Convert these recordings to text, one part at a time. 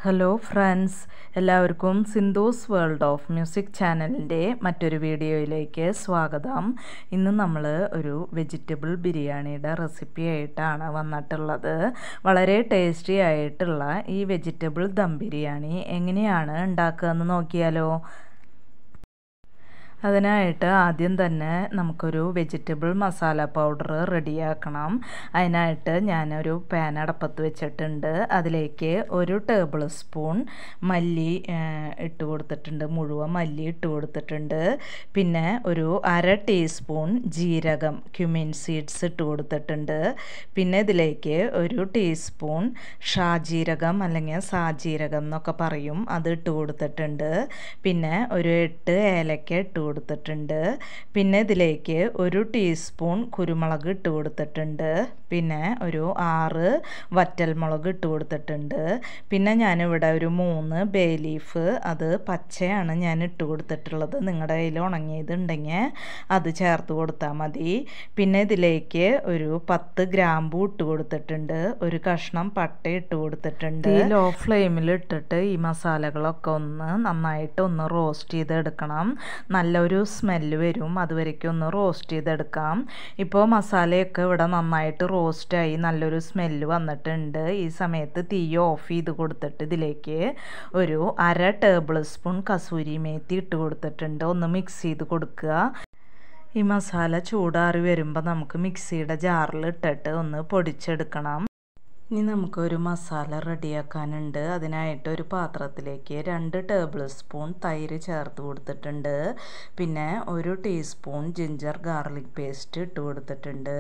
Hello friends, എല്ലാവർക്കും Sindhu's world of music ചാനലിൻ്റെ മറ്റൊരു വീഡിയോയിലേക്ക് സ്വാഗതം. ഇന്ന് നമ്മൾ ഒരു വെജിറ്റബിൾ ബിരിയാണിയുടെ റെസിപ്പി ആയിട്ടാണ് വന്നിട്ടുള്ളത്. വളരെ ടേസ്റ്റി ആയിട്ടുള്ള ഈ വെജിറ്റബിൾ ദം ബിരിയാണി എങ്ങനെയാണ് ഉണ്ടാക്കുക എന്ന് നോക്കിയാലോ. അതിനായിട്ട് ആദ്യം തന്നെ നമുക്കൊരു വെജിറ്റബിൾ മസാല പൗഡർ റെഡിയാക്കണം. അതിനായിട്ട് ഞാനൊരു പാൻ അടപ്പത്ത് വെച്ചിട്ടുണ്ട്. അതിലേക്ക് 1 ടേബിൾ സ്പൂൺ മല്ലി ഇട്ട് കൊടുത്തിട്ടുണ്ട്, മുഴുവൻ മല്ലി ഇട്ട് കൊടുത്തിട്ടുണ്ട്. പിന്നെ ഒരു 1/2 ടീസ്പൂൺ ജീരകം ക്യുമിൻ സീഡ്സ് ഇട്ട് കൊടുത്തിട്ടുണ്ട്. പിന്നെ ഇതിലേക്ക് 1 ടീസ്പൂൺ ഷാജീരകം അല്ലെങ്കിൽ സാജീരകം എന്നൊക്കെ പറയും, അത് ഇട്ട് കൊടുത്തിട്ടുണ്ട്. പിന്നെ ഒരു 8 ഏലക്ക ഇട്ട് കൊടുത്തിട്ടുണ്ട്. പിന്നെ ഇതിലേക്ക് 1 ടീസ്പൂൺ കുരുമുളക് ഇട്ട് കൊടുത്തിട്ടുണ്ട്. പിന്നെ ഒരു 6 വറ്റൽമുളക് ഇട്ട് കൊടുത്തിട്ടുണ്ട്. പിന്നെ ഞാനിവിടെ ഒരു 3 ബേ ലീഫ്, അത് പച്ചയാണ് ഞാൻ ഇട്ട് കൊടുത്തിട്ടുള്ളത്. നിങ്ങളുടെ കയ്യിൽ ഉണങ്ങിയത് ഉണ്ടെങ്കിൽ അത് ചേർത്ത് കൊടുത്താൽ മതി. പിന്നെ ഇതിലേക്ക് ഒരു 10 ഗ്രാമ്പൂ ഇട്ട് കൊടുത്തിട്ടുണ്ട്. ഒരു കഷ്ണം പട്ട ഇട്ട് കൊടുത്തിട്ടുണ്ട്. ഈ ലോ ഫ്ലെയിമിൽ ഇട്ടിട്ട് ഈ മസാലകളൊക്കെ നന്നായിട്ട് റോസ്റ്റ് ചെയ്തെടുക്കണം. നല്ലൊരു സ്മെല്ല് വരും, അതുവരേക്കും റോസ്റ്റ് ചെയ്തെടുക്കാം. ഇപ്പോൾ മസാലയൊക്കെ ഇവിടെ നന്നായിട്ട് റോസ്റ്റായി നല്ലൊരു സ്മെല്ല് വന്നിട്ടുണ്ട്. ഈ സമയത്ത് തീ ഓഫ് ചെയ്ത് കൊടുത്തിട്ട് ഇതിലേക്ക് ഒരു 1/2 ടേബിൾ സ്പൂൺ കസൂരി മേത്തി ഇട്ട് കൊടുത്തിട്ടുണ്ട്. മിക്സ് ചെയ്ത് കൊടുക്കുക. ഈ മസാല ചൂടാറി വരുമ്പോൾ നമുക്ക് മിക്സിയുടെ ജാറിൽ ഇട്ടിട്ട് പൊടിച്ചെടുക്കണം. ഇനി നമുക്കൊരു മസാല റെഡിയാക്കാനുണ്ട്. അതിനായിട്ട് ഒരു പാത്രത്തിലേക്ക് 2 ടേബിൾ സ്പൂൺ തൈര് ചേർത്ത് കൊടുത്തിട്ടുണ്ട്. പിന്നെ 1 ടീസ്പൂൺ ജിഞ്ചർ ഗാർലിക് പേസ്റ്റ് ഇട്ട് കൊടുത്തിട്ടുണ്ട്.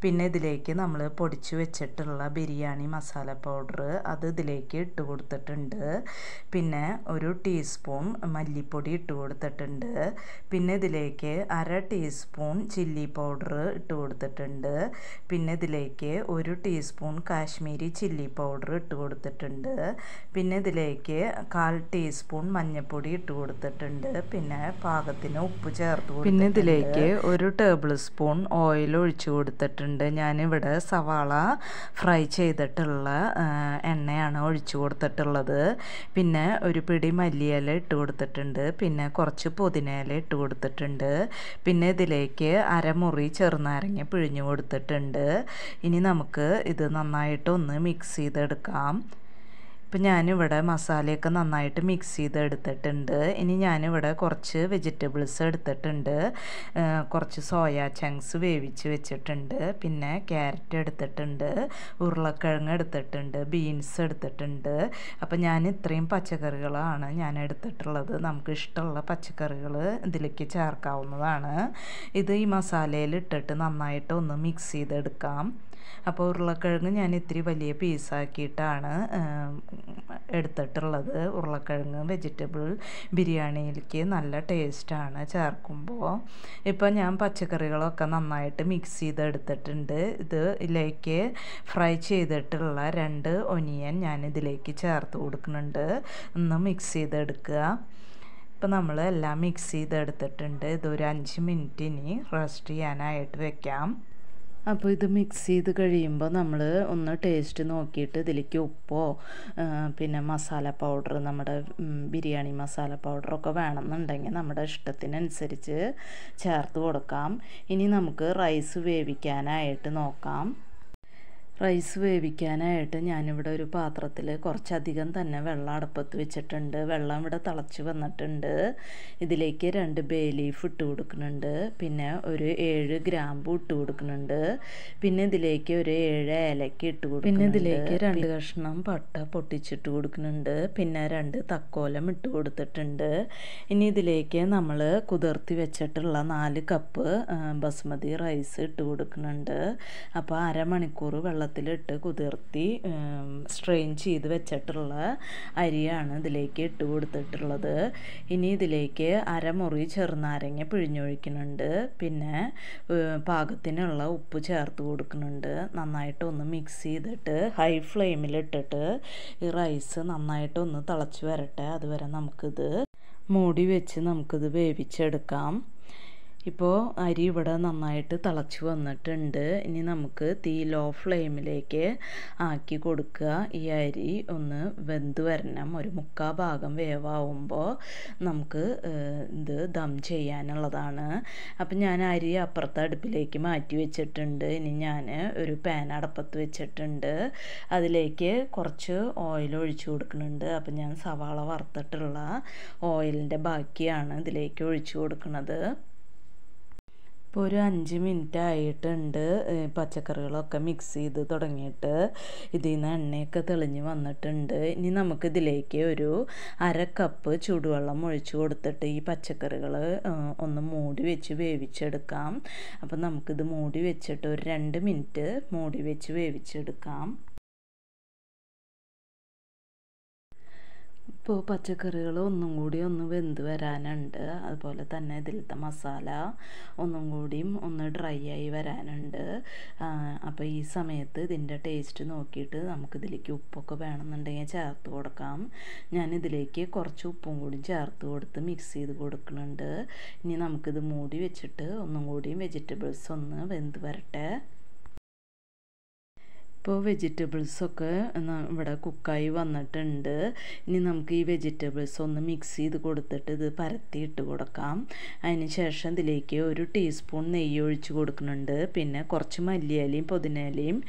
പിന്നെ ഇതിലേക്ക് നമ്മൾ പൊടിച്ചു വെച്ചിട്ടുള്ള ബിരിയാണി മസാല പൗഡർ അത് ഇതിലേക്ക് ഇട്ട് കൊടുത്തിട്ടുണ്ട്. പിന്നെ 1 ടീസ്പൂൺ മല്ലിപ്പൊടി ഇട്ട് കൊടുത്തിട്ടുണ്ട്. പിന്നെ ഇതിലേക്ക് 1/2 ടീസ്പൂൺ ചില്ലി പൗഡർ ഇട്ട് കൊടുത്തിട്ടുണ്ട്. പിന്നെ ഇതിലേക്ക് 1 ടീസ്പൂൺ കാശ്മീരി ചില്ലി പൗഡർ ഇട്ട് കൊടുത്തിട്ടുണ്ട്. പിന്നെ ഇതിലേക്ക് 1/4 ടീസ്പൂൺ മഞ്ഞൾപ്പൊടി ഇട്ട് കൊടുത്തിട്ടുണ്ട്. പിന്നെ പാകത്തിന് ഉപ്പ് ചേർത്ത് കൊടുത്തിട്ടുണ്ട്. പിന്നെ ഇതിലേക്ക് 1 ടേബിൾ സ്പൂൺ ഓയിൽ ഒഴിച്ചു കൊടുത്തിട്ടുണ്ട്. ഞാനിവിടെ സവാള ഫ്രൈ ചെയ്തിട്ടുള്ള എണ്ണയാണ് ഒഴിച്ചു കൊടുത്തിട്ടുള്ളത്. പിന്നെ ഒരു പിടി മല്ലിയില ഇട്ട് കൊടുത്തിട്ടുണ്ട്. പിന്നെ കുറച്ച് പുതിനയില ഇട്ട് കൊടുത്തിട്ടുണ്ട്. പിന്നെ ഇതിലേക്ക് 1/2 മുറി ചെറുനാരങ്ങ പിഴിഞ്ഞു കൊടുത്തിട്ടുണ്ട്. ഇനി നമുക്ക് ഇത് നന്നായിട്ട് മിക്സ് ചെയ്തെടുക്കാം. ഇപ്പം ഞാനിവിടെ മസാലയൊക്കെ നന്നായിട്ട് മിക്സ് ചെയ്തെടുത്തിട്ടുണ്ട്. ഇനി ഞാനിവിടെ കുറച്ച് വെജിറ്റബിൾസ് എടുത്തിട്ടുണ്ട്. കുറച്ച് സോയാ ചങ്ക്സ് വേവിച്ച് വെച്ചിട്ടുണ്ട്. പിന്നെ ക്യാരറ്റ് എടുത്തിട്ടുണ്ട്, ഉരുളക്കിഴങ്ങ് എടുത്തിട്ടുണ്ട്, ബീൻസ് എടുത്തിട്ടുണ്ട്. അപ്പം ഞാൻ ഇത്രയും പച്ചക്കറികളാണ് ഞാൻ എടുത്തിട്ടുള്ളത്. നമുക്ക് ഇഷ്ടമുള്ള പച്ചക്കറികൾ ഇതിലേക്ക് ചേർക്കാവുന്നതാണ്. ഇത് ഈ മസാലയിൽ ഇട്ടിട്ട് നന്നായിട്ട് മിക്സ് ചെയ്തെടുക്കാം. അപ്പോൾ ഉരുളക്കിഴങ്ങ് ഞാൻ ഇത്തിരി വലിയ പീസാക്കിയിട്ടാണ് എടുത്തിട്ടുള്ളത്. ഉരുളക്കിഴങ്ങ് വെജിറ്റബിൾ ബിരിയാണിയിലേക്ക് നല്ല ടേസ്റ്റാണ് ചേർക്കുമ്പോൾ. ഇപ്പോൾ ഞാൻ പച്ചക്കറികളൊക്കെ നന്നായിട്ട് മിക്സ് ചെയ്തെടുത്തിട്ടുണ്ട്. ഇതിലേക്ക് ഫ്രൈ ചെയ്തിട്ടുള്ള 2 ഒനിയൻ ഞാൻ ഇതിലേക്ക് ചേർത്ത് കൊടുക്കുന്നുണ്ട്. മിക്സ് ചെയ്തെടുക്കുക. ഇപ്പം നമ്മൾ എല്ലാം മിക്സ് ചെയ്തെടുത്തിട്ടുണ്ട്. ഇതൊരു 5 മിനിറ്റ് ഇനി റെസ്റ്റ് ചെയ്യാനായിട്ട് വെക്കാം. അപ്പോൾ ഇത് മിക്സ് ചെയ്ത് കഴിയുമ്പോൾ നമ്മൾ ടേസ്റ്റ് നോക്കിയിട്ട് ഇതിലേക്ക് ഉപ്പോ പിന്നെ മസാല പൗഡർ, നമ്മുടെ ബിരിയാണി മസാല പൗഡറൊക്കെ വേണമെന്നുണ്ടെങ്കിൽ നമ്മുടെ ഇഷ്ടത്തിനനുസരിച്ച് ചേർത്ത് കൊടുക്കാം. ഇനി നമുക്ക് റൈസ് വേവിക്കാനായിട്ട് നോക്കാം. റൈസ് വേവിക്കാനായിട്ട് ഞാനിവിടെ ഒരു പാത്രത്തിൽ കുറച്ചധികം തന്നെ വെള്ളം അടുപ്പത്ത് വെച്ചിട്ടുണ്ട്. വെള്ളം ഇവിടെ തിളച്ച് വന്നിട്ടുണ്ട്. ഇതിലേക്ക് 2 ബേ ലീഫ് ഇട്ട് കൊടുക്കുന്നുണ്ട്. പിന്നെ ഒരു 7 ഗ്രാമ്പൂ ഇട്ട് കൊടുക്കുന്നുണ്ട്. പിന്നെ ഇതിലേക്ക് ഒരു 7 ഏലക്ക ഇട്ട് കൊടുക്കും. പിന്നെ ഇതിലേക്ക് 2 കഷ്ണം പട്ട പൊട്ടിച്ചിട്ട് കൊടുക്കുന്നുണ്ട്. പിന്നെ 2 തക്കോലം ഇട്ട് കൊടുത്തിട്ടുണ്ട്. ഇനി ഇതിലേക്ക് നമ്മൾ കുതിർത്തി വെച്ചിട്ടുള്ള 4 കപ്പ് ബസ്മതി റൈസ് ഇട്ട് കൊടുക്കുന്നുണ്ട്. അപ്പോൾ അരമണിക്കൂർ വെള്ളത്തിലിട്ട് കുതിർത്തി സ്ട്രെയിൻ ചെയ്ത് വെച്ചിട്ടുള്ള അരിയാണ് ഇതിലേക്ക് ഇട്ട് കൊടുത്തിട്ടുള്ളത്. ഇനി ഇതിലേക്ക് 1/2 മുറി ചെറുനാരങ്ങ പിഴിഞ്ഞൊഴിക്കുന്നുണ്ട്. പിന്നെ പാകത്തിനുള്ള ഉപ്പ് ചേർത്ത് കൊടുക്കുന്നുണ്ട്. നന്നായിട്ട് മിക്സ് ചെയ്തിട്ട് ഹൈ ഫ്ലെയിമിലിട്ടിട്ട് ഈ റൈസ് നന്നായിട്ട് തിളച്ച് വരട്ടെ. അതുവരെ നമുക്കിത് മൂടി വെച്ച് വേവിച്ചെടുക്കാം. ഇപ്പോൾ അരി ഇവിടെ നന്നായിട്ട് തിളച്ച് വന്നിട്ടുണ്ട്. ഇനി നമുക്ക് തീ ലോ ഫ്ലെയിമിലേക്ക് ആക്കി കൊടുക്കുക. ഈ അരി ഒന്ന് വെന്ത് വരണം. ഒരു 1/4 ഭാഗം വേവാകുമ്പോൾ നമുക്ക് ഇത് ദം ചെയ്യാനുള്ളതാണ്. അപ്പം ഞാൻ അരി അപ്പുറത്തെ അടുപ്പിലേക്ക് മാറ്റി വെച്ചിട്ടുണ്ട്. ഇനി ഞാൻ ഒരു പാൻ അടപ്പത്ത് വെച്ചിട്ടുണ്ട്. അതിലേക്ക് കുറച്ച് ഓയിൽ ഒഴിച്ചു കൊടുക്കുന്നുണ്ട്. അപ്പം ഞാൻ സവാള വറുത്തിട്ടുള്ള ഓയിലിൻ്റെ ബാക്കിയാണ് ഇതിലേക്ക് ഒഴിച്ചു കൊടുക്കുന്നത്. ഇപ്പോൾ ഒരു 5 മിനിറ്റ് ആയിട്ടുണ്ട്. പച്ചക്കറികളൊക്കെ മിക്സ് ചെയ്ത് തുടങ്ങിയിട്ട് ഇതിൽ നിന്ന് എണ്ണയൊക്കെ തെളിഞ്ഞ് വന്നിട്ടുണ്ട്. ഇനി നമുക്കിതിലേക്ക് ഒരു 1/2 കപ്പ് ചൂടുവെള്ളം ഒഴിച്ചു കൊടുത്തിട്ട് ഈ പച്ചക്കറികൾ ഒന്ന് മൂടി വെച്ച് വേവിച്ചെടുക്കാം. അപ്പം നമുക്കിത് മൂടി വെച്ചിട്ട് ഒരു 2 മിനിറ്റ് മൂടി വെച്ച് വേവിച്ചെടുക്കാം. ഇപ്പോൾ പച്ചക്കറികൾ ഒന്നും കൂടി ഒന്ന് വെന്ത് വരാനുണ്ട്. അതുപോലെ തന്നെ ഇതിലത്തെ മസാല ഒന്നും കൂടിയും ഒന്ന് ഡ്രൈ ആയി വരാനുണ്ട്. അപ്പോൾ ഈ സമയത്ത് ഇതിൻ്റെ ടേസ്റ്റ് നോക്കിയിട്ട് നമുക്കിതിലേക്ക് ഉപ്പൊക്കെ വേണമെന്നുണ്ടെങ്കിൽ ചേർത്ത് കൊടുക്കാം. ഞാനിതിലേക്ക് കുറച്ച് ഉപ്പും കൂടി ചേർത്ത് കൊടുത്ത് മിക്സ് ചെയ്ത് കൊടുക്കുന്നുണ്ട്. ഇനി നമുക്കിത് മൂടി വെച്ചിട്ട് ഒന്നും കൂടിയും വെജിറ്റബിൾസ് ഒന്ന് വെന്ത് വരട്ടെ. ഇപ്പോൾ വെജിറ്റബിൾസൊക്കെ ഇവിടെ കുക്കായി വന്നിട്ടുണ്ട്. ഇനി നമുക്ക് ഈ വെജിറ്റബിൾസ് ഒന്ന് മിക്സ് ചെയ്ത് കൊടുത്തിട്ട് ഇത് പരത്തിയിട്ട് കൊടുക്കാം. അതിന് ശേഷം ഇതിലേക്ക് ഒരു ടീസ്പൂൺ നെയ്യ് ഒഴിച്ച് കൊടുക്കുന്നുണ്ട്. പിന്നെ കുറച്ച് മല്ലിയിലയും പുതിനയിലയും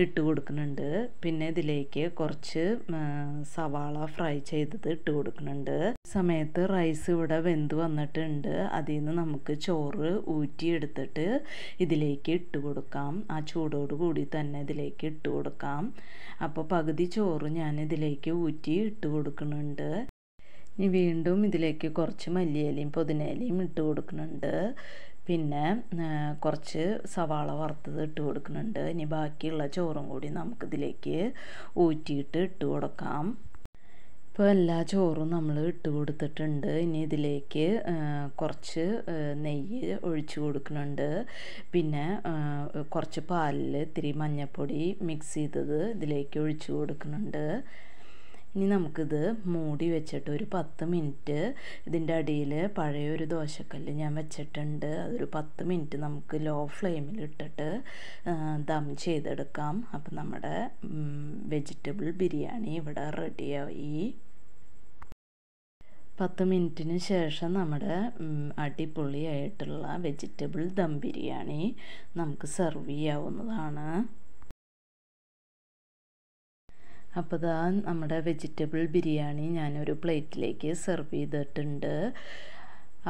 ഇട്ട് കൊടുക്കുന്നുണ്ട്. പിന്നെ ഇതിലേക്ക് കുറച്ച് സവാള ഫ്രൈ ചെയ്തത് ഇട്ട് കൊടുക്കുന്നുണ്ട്. സമയത്ത് റൈസ് ഇവിടെ വെന്ത് വന്നിട്ടുണ്ട്. അതിൽ നിന്ന് നമുക്ക് ചോറ് ഊറ്റിയെടുത്തിട്ട് ഇതിലേക്ക് ഇട്ട് കൊടുക്കാം. ആ ചൂടോട് കൂടി തന്നെ ഇതിലേക്ക് ഇട്ട് കൊടുക്കാം. അപ്പോൾ പകുതി ചോറ് ഞാൻ ഇതിലേക്ക് ഊറ്റി ഇട്ട് കൊടുക്കുന്നുണ്ട്. ഇനി വീണ്ടും ഇതിലേക്ക് കുറച്ച് മല്ലിയിലയും പുതിനയിലയും ഇട്ട് കൊടുക്കുന്നുണ്ട്. പിന്നെ കുറച്ച് സവാള വറുത്തത് ഇട്ട് കൊടുക്കുന്നുണ്ട്. ഇനി ബാക്കിയുള്ള ചോറും കൂടി നമുക്കിതിലേക്ക് ഊറ്റിയിട്ട് ഇട്ട് കൊടുക്കാം. ഇപ്പോൾ എല്ലാ ചോറും നമ്മൾ ഇട്ട് കൊടുത്തിട്ടുണ്ട്. ഇനി ഇതിലേക്ക് കുറച്ച് നെയ്യ് ഒഴിച്ച് കൊടുക്കുന്നുണ്ട്. പിന്നെ കുറച്ച് പാലിൽ ഇത്തിരി മഞ്ഞൾപ്പൊടി മിക്സ് ചെയ്തത് ഇതിലേക്ക് ഒഴിച്ച് കൊടുക്കുന്നുണ്ട്. ഇനി നമുക്കിത് മൂടി വെച്ചിട്ട് ഒരു 10 മിനിറ്റ് ഇതിൻ്റെ അടിയിൽ പഴയൊരു ദോശക്കല്ല് ഞാൻ വെച്ചിട്ടുണ്ട്. അതൊരു 10 മിനിറ്റ് നമുക്ക് ലോ ഫ്ലെയിമിൽ ഇട്ടിട്ട് ദം ചെയ്തെടുക്കാം. അപ്പം നമ്മുടെ വെജിറ്റബിൾ ബിരിയാണി ഇവിടെ റെഡിയായി. 10 മിനിറ്റിന് ശേഷം നമ്മുടെ അടിപൊളിയായിട്ടുള്ള വെജിറ്റബിൾ ദം ബിരിയാണി നമുക്ക് സെർവ് ചെയ്യാവുന്നതാണ്. അപ്പോൾ ഇതാ നമ്മുടെ വെജിറ്റബിൾ ബിരിയാണി ഞാനൊരു പ്ലേറ്റിലേക്ക് സെർവ് ചെയ്തിട്ടുണ്ട്.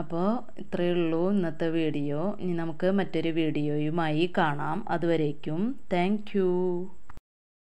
അപ്പോൾ ഇത്രയേ ഉള്ളൂ ഇന്നത്തെ വീഡിയോ. ഇനി നമുക്ക് മറ്റൊരു വീഡിയോയുമായി കാണാം. അതുവരേക്കും താങ്ക് യു.